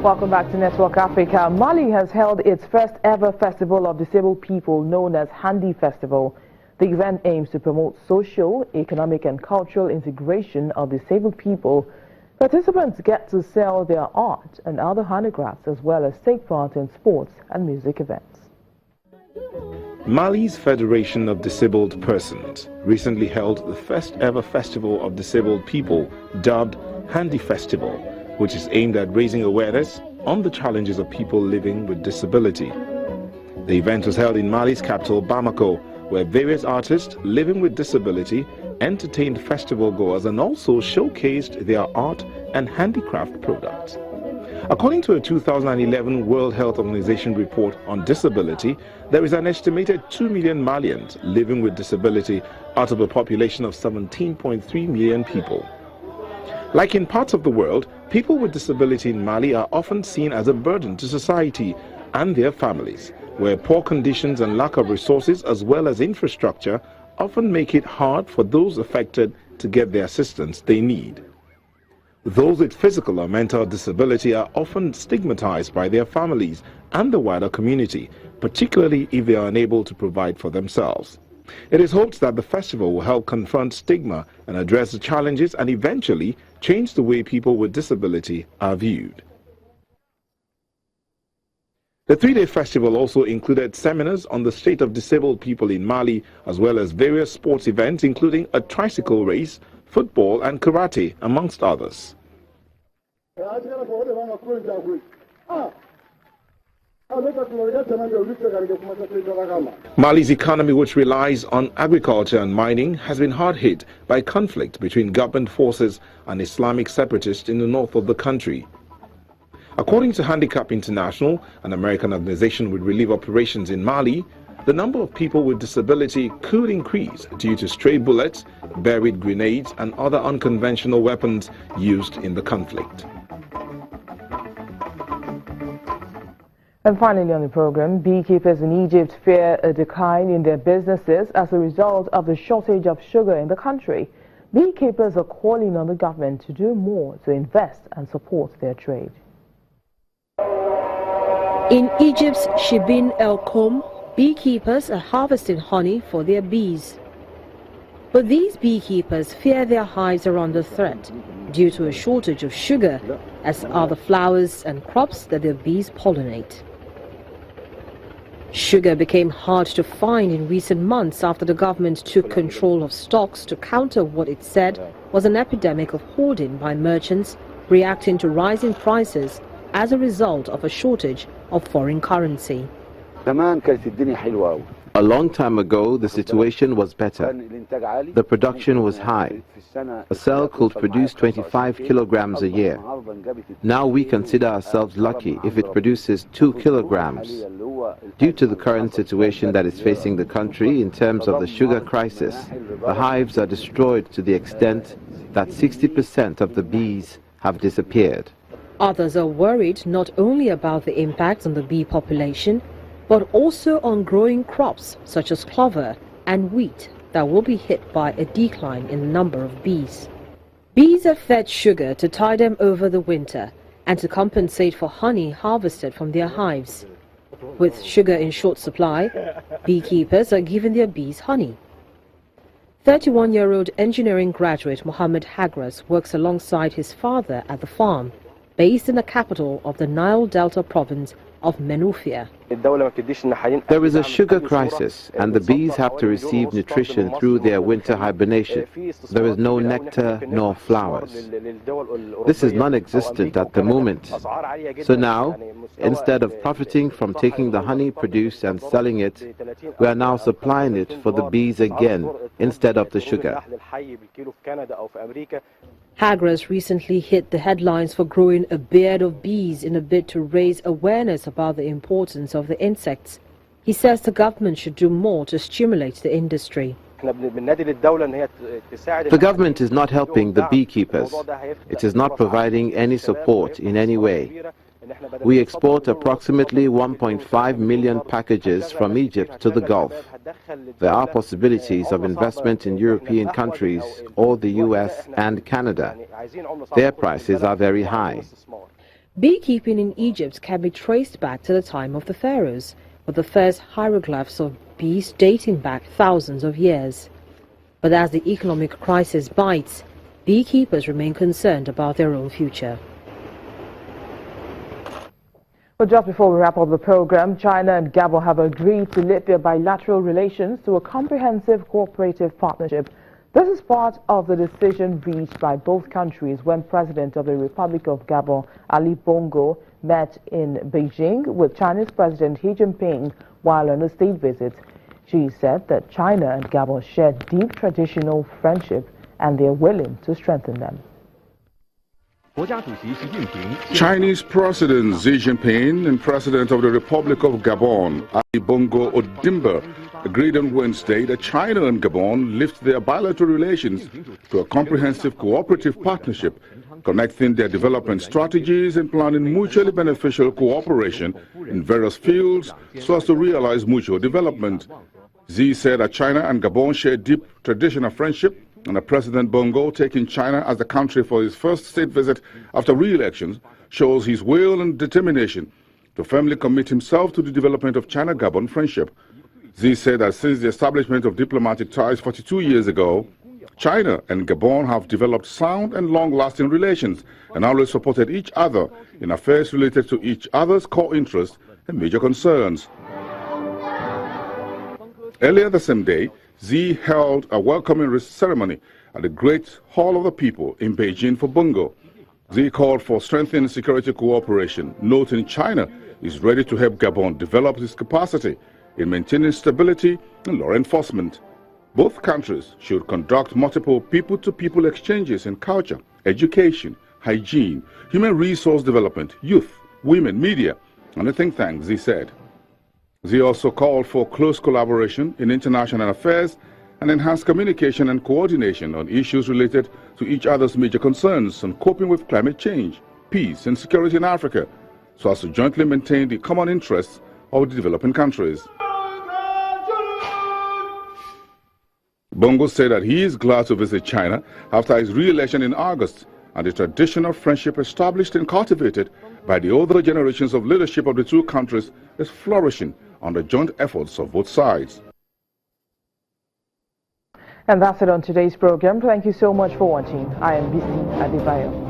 Welcome back to Network Africa. Mali has held its first ever festival of disabled people known as Handifestival. The event aims to promote social, economic and cultural integration of disabled people. Participants get to sell their art and other handicrafts as well as take part in sports and music events. Mali's Federation of Disabled Persons recently held the first ever festival of disabled people dubbed Handifestival, which is aimed at raising awareness on the challenges of people living with disability. The event was held in Mali's capital, Bamako, where various artists living with disability entertained festival goers and also showcased their art and handicraft products. According to a 2011 World Health Organization report on disability, there is an estimated 2 million Malians living with disability out of a population of 17.3 million people. Like in parts of the world, people with disability in Mali are often seen as a burden to society and their families, where poor conditions and lack of resources as well as infrastructure often make it hard for those affected to get the assistance they need. Those with physical or mental disability are often stigmatized by their families and the wider community, particularly if they are unable to provide for themselves. It is hoped that the festival will help confront stigma and address the challenges and eventually change the way people with disability are viewed. The three-day festival also included seminars on the state of disabled people in Mali, as well as various sports events including a tricycle race, football and karate, amongst others. Mali's economy, which relies on agriculture and mining, has been hard hit by conflict between government forces and Islamic separatists in the north of the country. According to Handicap International, an American organization with relief operations in Mali, the number of people with disability could increase due to stray bullets, buried grenades and other unconventional weapons used in the conflict. And finally on the program, beekeepers in Egypt fear a decline in their businesses as a result of the shortage of sugar in the country. Beekeepers are calling on the government to do more to invest and support their trade. In Egypt's Shibin El Kom, beekeepers are harvesting honey for their bees. But these beekeepers fear their hives are under threat due to a shortage of sugar, as are the flowers and crops that their bees pollinate. Sugar became hard to find in recent months after the government took control of stocks to counter what it said was an epidemic of hoarding by merchants reacting to rising prices as a result of a shortage of foreign currency. A long time ago, the situation was better. The production was high. A cell could produce 25 kilograms a year. Now we consider ourselves lucky if it produces 2 kilograms. Due to the current situation that is facing the country in terms of the sugar crisis, the hives are destroyed to the extent that 60% of the bees have disappeared. Others are worried not only about the impact on the bee population, but also on growing crops such as clover and wheat that will be hit by a decline in the number of bees. Bees are fed sugar to tide them over the winter and to compensate for honey harvested from their hives. With sugar in short supply, beekeepers are giving their bees honey. 31-year-old engineering graduate Mohammed Hagras works alongside his father at the farm, based in the capital of the Nile Delta province of Menufia. There is a sugar crisis and the bees have to receive nutrition through their winter hibernation. There is no nectar nor flowers. This is non-existent at the moment. So now, instead of profiting from taking the honey produced and selling it, we are now supplying it for the bees again instead of the sugar. Hagras recently hit the headlines for growing a beard of bees in a bid to raise awareness about the importance of the insects. He says the government should do more to stimulate the industry. The government is not helping the beekeepers. It is not providing any support in any way. We export approximately 1.5 million packages from Egypt to the Gulf. There are possibilities of investment in European countries or the US and Canada. Their prices are very high. Beekeeping in Egypt can be traced back to the time of the pharaohs, with the first hieroglyphs of bees dating back thousands of years. But as the economic crisis bites, beekeepers remain concerned about their own future. Well, just before we wrap up the program, China and Gabon have agreed to lift their bilateral relations to a comprehensive cooperative partnership. This is part of the decision reached by both countries when President of the Republic of Gabon, Ali Bongo, met in Beijing with Chinese President Xi Jinping while on a state visit. Xi said that China and Gabon share deep traditional friendship and they are willing to strengthen them. Chinese President Xi Jinping and President of the Republic of Gabon, Ali Bongo Ondimba, agreed on Wednesday that China and Gabon lift their bilateral relations to a comprehensive cooperative partnership, connecting their development strategies and planning mutually beneficial cooperation in various fields so as to realize mutual development. Xi said that China and Gabon share deep traditional friendship, and President Bongo taking China as the country for his first state visit after re-elections shows his will and determination to firmly commit himself to the development of China-Gabon friendship. Xi said that since the establishment of diplomatic ties 42 years ago, China and Gabon have developed sound and long-lasting relations and always supported each other in affairs related to each other's core interests and major concerns. Earlier the same day, Xi held a welcoming ceremony at the Great Hall of the People in Beijing for Bongo. Xi called for strengthening security cooperation, noting China is ready to help Gabon develop its capacity in maintaining stability and law enforcement. Both countries should conduct multiple people-to-people exchanges in culture, education, hygiene, human resource development, youth, women, media, and the think tanks, Xi said. Xi also called for close collaboration in international affairs and enhanced communication and coordination on issues related to each other's major concerns on coping with climate change, peace and security in Africa, so as to jointly maintain the common interests of the developing countries. Bongo said that he is glad to visit China after his re-election in August, and the traditional friendship established and cultivated by the older generations of leadership of the two countries is flourishing under joint efforts of both sides. And that's it on today's program. Thank you so much for watching. I am Bisi Adebayo.